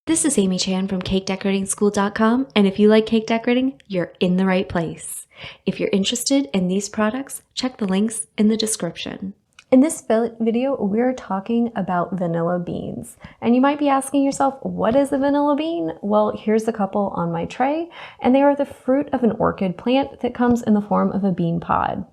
This is Amy Chan from CakeDecoratingSchool.com, and if you like cake decorating, you're in the right place. If you're interested in these products, check the links in the description. In this video, we're talking about vanilla beans. And you might be asking yourself, what is a vanilla bean? Well, here's a couple on my tray, and they are the fruit of an orchid plant that comes in the form of a bean pod.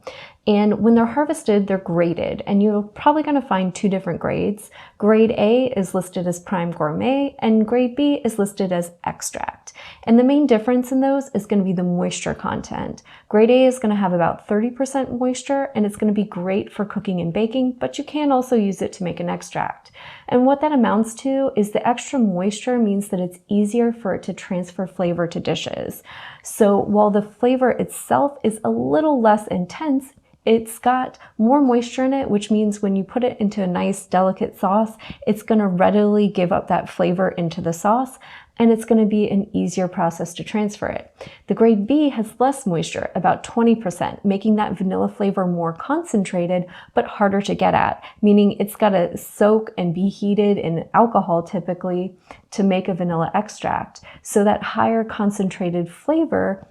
And when they're harvested, they're graded, and you're probably going to find two different grades. Grade A is listed as prime gourmet, and grade B is listed as extract. And the main difference in those is going to be the moisture content. Grade A is going to have about 30% moisture, and it's going to be great for cooking and baking, but you can also use it to make an extract. And what that amounts to is the extra moisture means that it's easier for it to transfer flavor to dishes. So while the flavor itself is a little less intense, it's got more moisture in it, which means when you put it into a nice delicate sauce, it's going to readily give up that flavor into the sauce, and it's going to be an easier process to transfer it. The grade B has less moisture, about 20%, making that vanilla flavor more concentrated, but harder to get at, meaning it's got to soak and be heated in alcohol typically to make a vanilla extract. So that higher concentrated flavor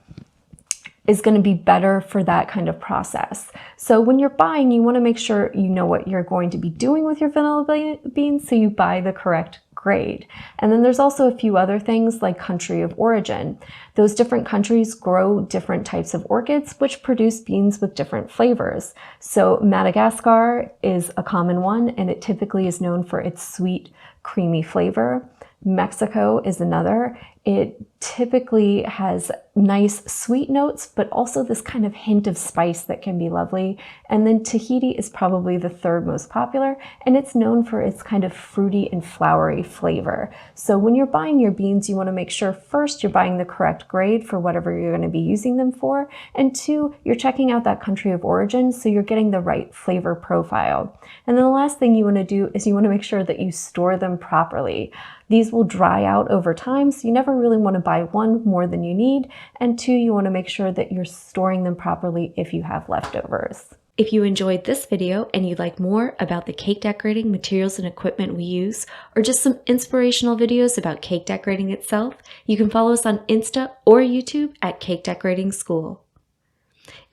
is going to be better for that kind of process. So when you're buying, you want to make sure you know what you're going to be doing with your vanilla beans, so you buy the correct grade. And then there's also a few other things like country of origin. Those different countries grow different types of orchids, which produce beans with different flavors. So Madagascar is a common one, and it typically is known for its sweet, creamy flavor. Mexico is another. It typically has nice sweet notes, but also this kind of hint of spice that can be lovely. And then Tahiti is probably the third most popular, and it's known for its kind of fruity and flowery flavor. So when you're buying your beans, you want to make sure first you're buying the correct grade for whatever you're going to be using them for, and two, you're checking out that country of origin so you're getting the right flavor profile. And then the last thing you want to do is you want to make sure that you store them properly. These will dry out over time, so you never really want to buy one more than you need, and two, you want to make sure that you're storing them properly if you have leftovers. If you enjoyed this video and you'd like more about the cake decorating materials and equipment we use, or just some inspirational videos about cake decorating itself, you can follow us on Insta or YouTube at Cake Decorating School.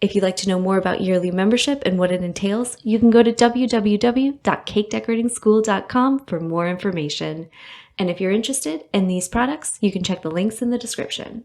If you'd like to know more about yearly membership and what it entails, you can go to www.cakedecoratingschool.com for more information. And if you're interested in these products, you can check the links in the description.